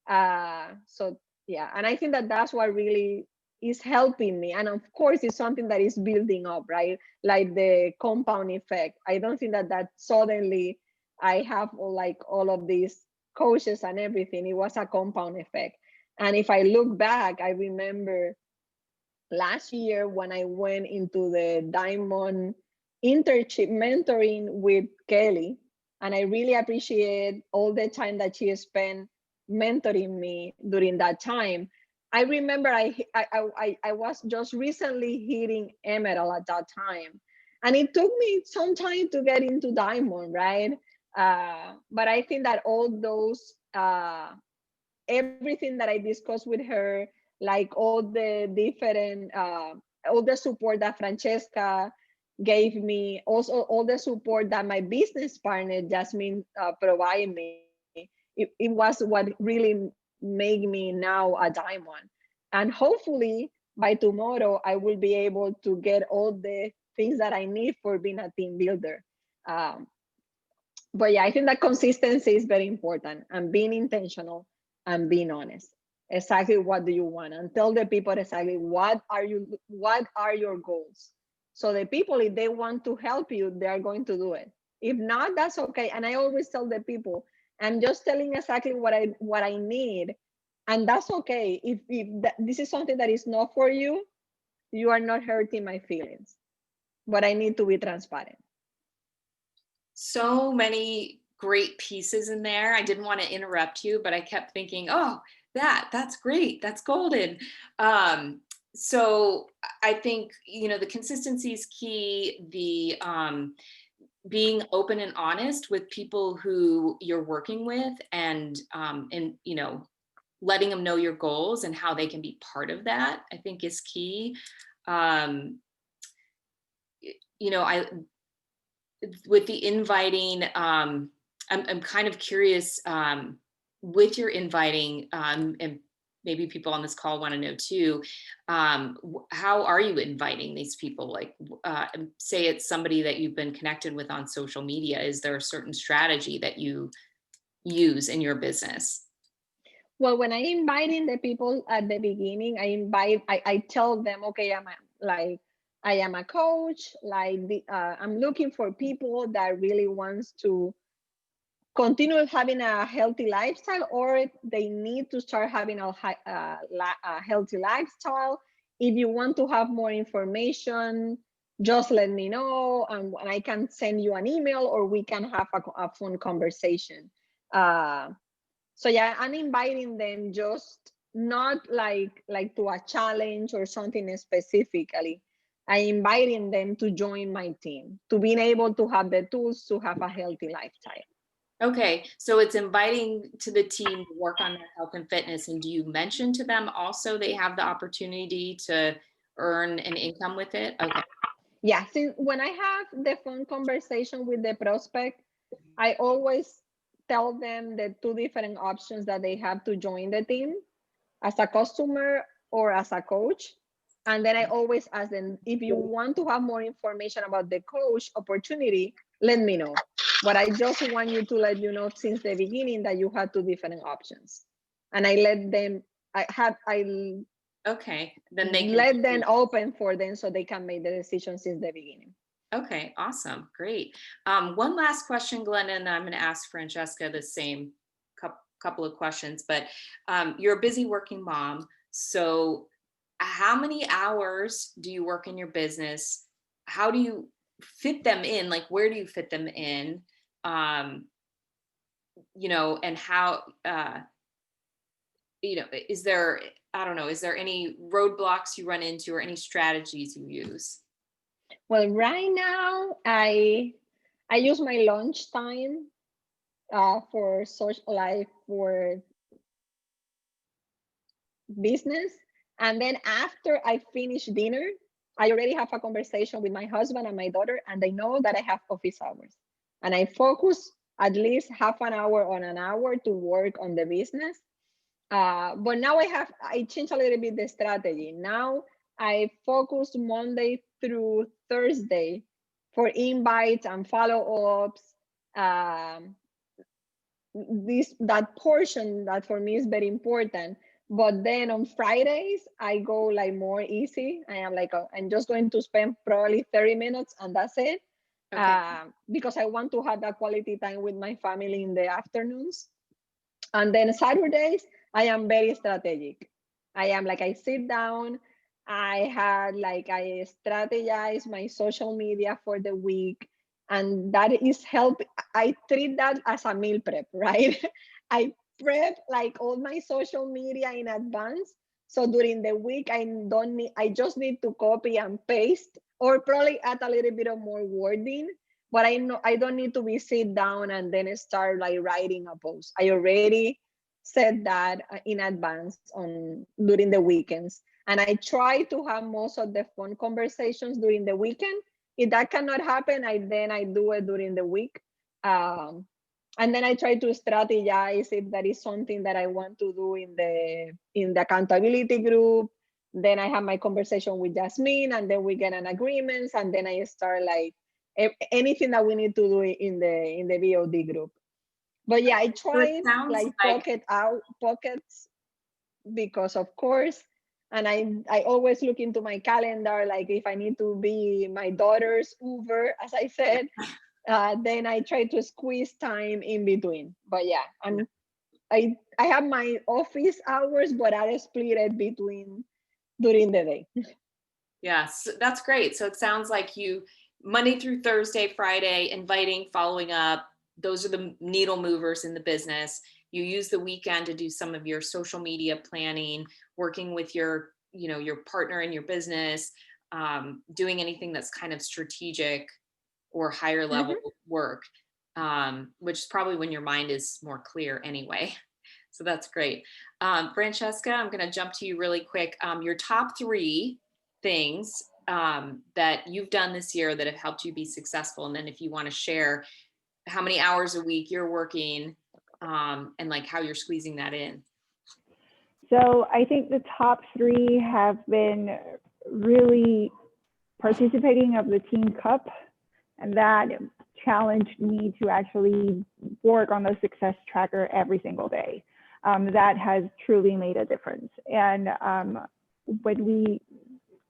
So yeah, and I think that that's what really is helping me. And of course, it's something that is building up, right? Like the compound effect. I don't think that suddenly I have like all of these coaches and everything. It was a compound effect. And if I look back, I remember last year when I went into the Diamond internship mentoring with Kelly, and I really appreciate all the time that she spent mentoring me during that time. I remember I was just recently hitting Emerald at that time, and it took me some time to get into Diamond, right? But I think that all those everything that I discussed with her, like all the different, all the support that Francesca gave me, also all the support that my business partner Jasmine provided me, it was what really made me now a diamond. And hopefully by tomorrow, I will be able to get all the things that I need for being a team builder. Um, but yeah, I think that consistency is very important, and being intentional and being honest. Exactly what do you want, and tell the people exactly what are your goals. So the people, if they want to help you, they are going to do it. If not, that's okay. And I always tell the people, I'm just telling exactly what I need, and that's okay. If this is something that is not for you, you are not hurting my feelings. But I need to be transparent. So many great pieces in there. I didn't want to interrupt you, but I kept thinking, oh, that's great. That's golden. So I think, the consistency is key. The being open and honest with people who you're working with, and letting them know your goals and how they can be part of that, I think is key. I with the inviting, I'm kind of curious, with your inviting, and maybe people on this call want to know too, how are you inviting these people? Like, say it's somebody that you've been connected with on social media. Is there a certain strategy that you use in your business? Well, when I inviting the people at the beginning, I tell them, okay, I am a coach, I'm looking for people that really wants to continue having a healthy lifestyle, or they need to start having a healthy lifestyle. If you want to have more information, just let me know, and I can send you an email, or we can have a phone conversation. So yeah, I'm inviting them, just not like to a challenge or something specifically, I'm inviting them to join my team, to being able to have the tools to have a healthy lifestyle. Okay, so it's inviting to the team to work on their health and fitness. And do you mention to them also they have the opportunity to earn an income with it? Okay. Yeah, since when I have the phone conversation with the prospect, I always tell them the two different options that they have to join the team, as a customer or as a coach. And then I always ask them, if you want to have more information about the coach opportunity, let me know. But I just want you to let you know since the beginning that you have two different options. And I let them, I Okay, then they can let them open for them so they can make the decision since the beginning. Okay, awesome, great. One last question, Glenda, and then I'm going to ask Francesca the same couple of questions. But you're a busy working mom, so how many hours do you work in your business? How do you fit them in? Like, where do you fit them in? You know, and how? You know, is there? I don't know. Is there any roadblocks you run into, or any strategies you use? Well, right now I use my lunch time for social life, for business, and then after I finish dinner, I already have a conversation with my husband and my daughter, and they know that I have office hours, and I focus at least half an hour on an hour to work on the business. But now I changed a little bit the strategy. Now I focus Monday through Thursday for invites and follow-ups. That portion that for me is very important. But then on Fridays, I go like more easy. I am like, I'm just going to spend probably 30 minutes and that's it. Okay. Because I want to have that quality time with my family in the afternoons. And then Saturdays, I am very strategic. I am like, I sit down, I strategize my social media for the week. And that is help. I treat that as a meal prep, right? I prep like all my social media in advance. So during the week, I just need to copy and paste or probably add a little bit of more wording, but I know I don't need to be sit down and then start like writing a post. I already said that in advance on during the weekends, and I try to have most of the phone conversations during the weekend. If that cannot happen, I do it during the week. And then I try to strategize if that is something that I want to do in the accountability group. Then I have my conversation with Jasmine, and then we get an agreement, and then I start like anything that we need to do in the BOD group. But yeah, I try like pockets because of course, and I always look into my calendar, like if I need to be my daughter's Uber, as I said, then I try to squeeze time in between. But yeah, I have my office hours, but I split it between during the day. Yes, that's great. So it sounds like you Monday through Thursday, Friday, inviting, following up. Those are the needle movers in the business. You use the weekend to do some of your social media planning, working with your, you know, your partner in your business, doing anything that's kind of strategic or higher level work, which is probably when your mind is more clear anyway. So that's great. Francesca, I'm going to jump to you really quick. Your top 3 things that you've done this year that have helped you be successful. And then if you want to share how many hours a week you're working and like how you're squeezing that in. So I think the top 3 have been really participating of the Team Cup, and that challenged me to actually work on the success tracker every single day. That has truly made a difference. And when we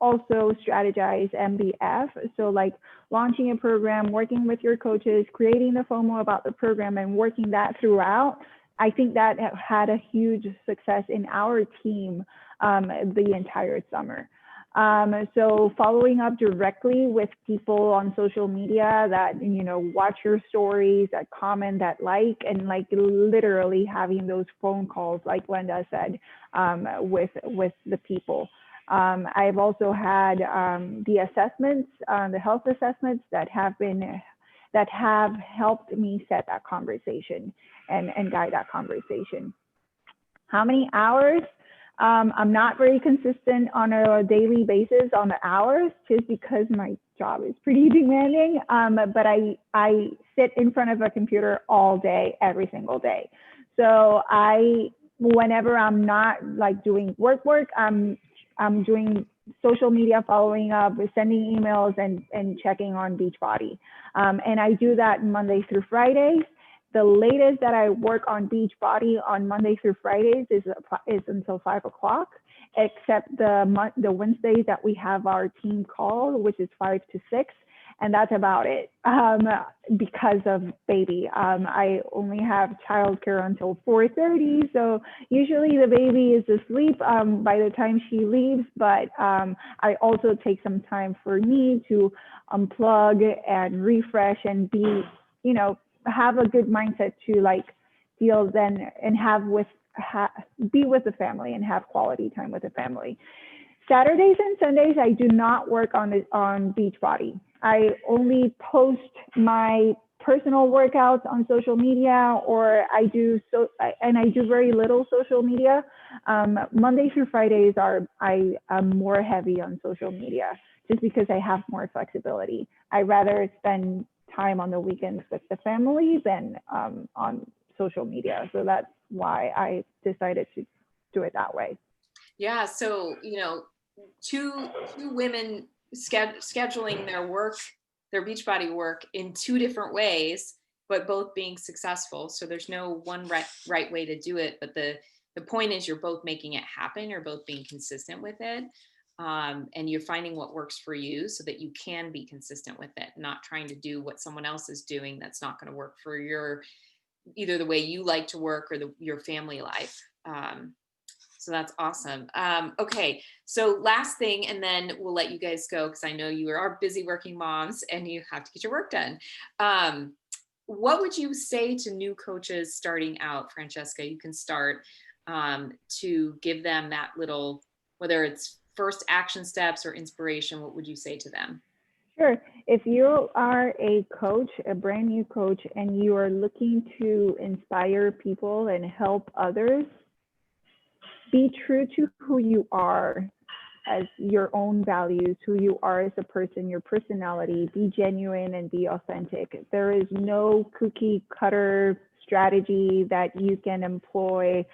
also strategize MBF, so like launching a program, working with your coaches, creating the FOMO about the program and working that throughout, I think that had a huge success in our team the entire summer. So following up directly with people on social media that, you know, watch your stories, that comment, that like, and like literally having those phone calls, like Glenda said, with the people. I've also had the assessments, the health assessments that have helped me set that conversation and guide that conversation. How many hours? I'm not very consistent on a daily basis on the hours, just because my job is pretty demanding. But I sit in front of a computer all day, every single day. So whenever I'm not like doing work, I'm doing social media, following up, sending emails, and checking on Beachbody. And I do that Monday through Fridays. The latest that I work on Beachbody on Monday through Fridays is until 5 o'clock, except the Wednesdays that we have our team call, which is 5 to 6. And that's about it because of baby. I only have childcare until 4:30. So usually the baby is asleep by the time she leaves, but I also take some time for me to unplug and refresh and be, have a good mindset to like deal then and be with the family and have quality time with the family. Saturdays and Sundays, I do not work on Beachbody. I only post my personal workouts on social media, or I do very little social media. Monday through Fridays I am more heavy on social media, just because I have more flexibility. I rather spend time on the weekends with the family than on social media. So that's why I decided to do it that way. Yeah. So, two women scheduling their Beachbody work in two different ways, but both being successful. So there's no one right way to do it. But the point is you're both making it happen. You're both being consistent with it. And you're finding what works for you so that you can be consistent with it, not trying to do what someone else is doing that's not going to work for either the way you like to work or your family life. So that's awesome. Okay, so last thing, and then we'll let you guys go because I know you are busy working moms and you have to get your work done. What would you say to new coaches starting out, Fransheska? You can start to give them that little, whether it's first action steps or inspiration. What would you say to them? Sure. If you are a coach, a brand new coach, and you are looking to inspire people and help others, be true to who you are as your own values, who you are as a person, your personality. Be genuine and be authentic. There is no cookie cutter strategy that you can employ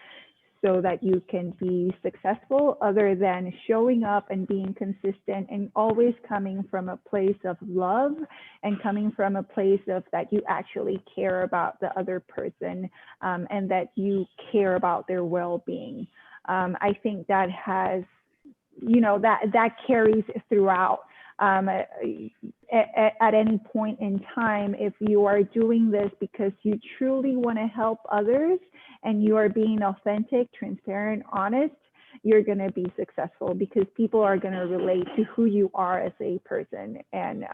so that you can be successful, other than showing up and being consistent and always coming from a place of love and coming from a place of that you actually care about the other person and that you care about their well-being. I think that has, that carries throughout. At any point in time, if you are doing this because you truly want to help others and you are being authentic, transparent, honest, you're going to be successful because people are going to relate to who you are as a person. And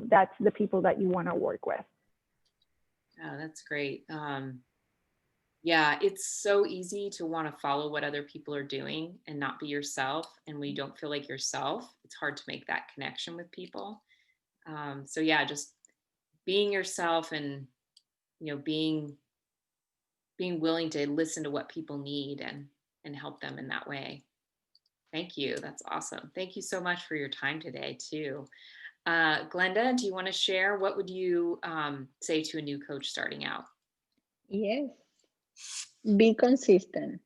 that's the people that you want to work with. Oh, that's great. Yeah, it's so easy to want to follow what other people are doing and not be yourself. And when you don't feel like yourself, it's hard to make that connection with people. So yeah, just being yourself and, being willing to listen to what people need and help them in that way. Thank you. That's awesome. Thank you so much for your time today too. Glenda, do you want to share? What would you say to a new coach starting out? Yes. Be consistent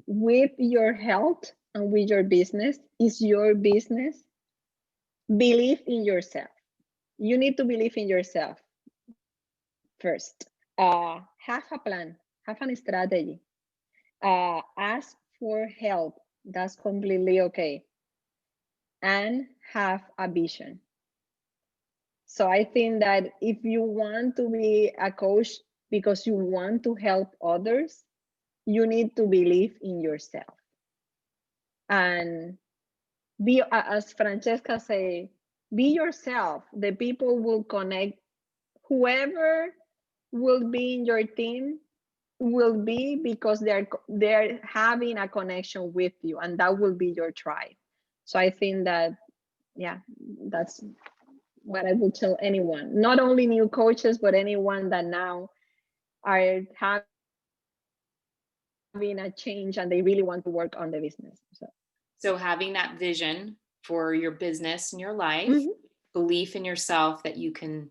with your health and with your business. Is your business. Believe in yourself. You need to believe in yourself first. Have a plan, have a strategy. Ask for help. That's completely okay. And have a vision. So I think that if you want to be a coach because you want to help others, you need to believe in yourself. And be, as Fransheska say, be yourself. The people will connect. Whoever will be in your team will be because they're having a connection with you, and that will be your tribe. So I think that, yeah, that's what I would tell anyone, not only new coaches, but anyone that now are having a change and they really want to work on the business. So having that vision for your business and your life, Mhm. belief in yourself that you can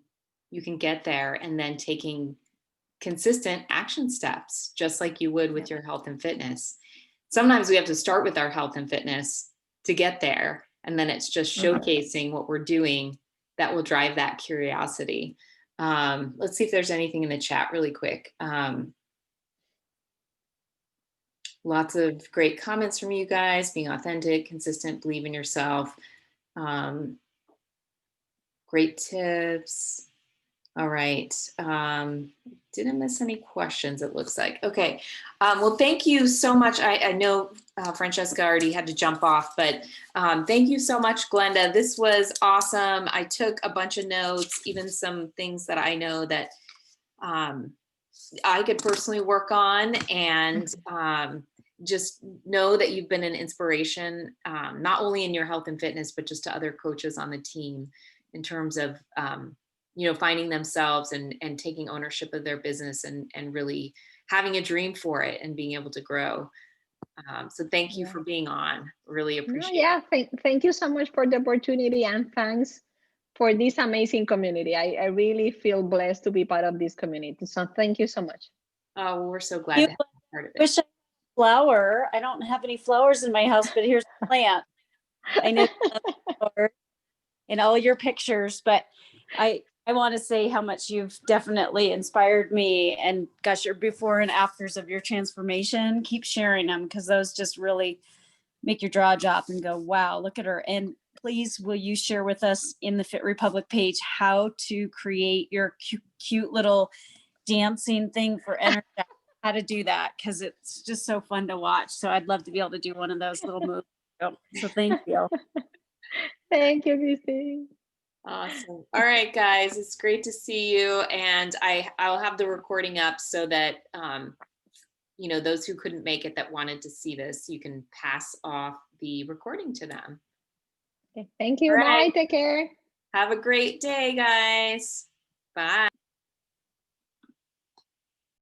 get there, and then taking consistent action steps, just like you would with your health and fitness. Sometimes we have to start with our health and fitness to get there, and then it's just showcasing what we're doing that will drive that curiosity. Let's see if there's anything in the chat really quick. Lots of great comments from you guys. Being authentic, consistent, believe in yourself. Great tips. All right. Didn't miss any questions, it looks like. Okay. Well, thank you so much. I know Fransheska already had to jump off, but thank you so much, Glenda. This was awesome. I took a bunch of notes, even some things that I know that I could personally work on, and just know that you've been an inspiration, not only in your health and fitness, but just to other coaches on the team in terms of, finding themselves and taking ownership of their business and really having a dream for it and being able to grow. So thank you for being on. Really appreciate it. Thank you so much for the opportunity, and thanks for this amazing community. I really feel blessed to be part of this community. So thank you so much. Oh, well, we're so glad to have part of it. Wish I had a flower. I don't have any flowers in my house, but here's a plant. I know you love flowers in all your pictures, but I want to say how much you've definitely inspired me, and gosh, your before and afters of your transformation. Keep sharing them, because those just really make your jaw drop and go, wow, look at her. And please, will you share with us in the Fit Republic page how to create your cute little dancing thing for energy, how to do that, because it's just so fun to watch. So I'd love to be able to do one of those little moves. So thank you. Thank you, Christine. Awesome. All right, guys, it's great to see you. And I'll have the recording up so that, those who couldn't make it that wanted to see this, you can pass off the recording to them. Okay, thank you. All right. Bye. Take care. Have a great day, guys. Bye.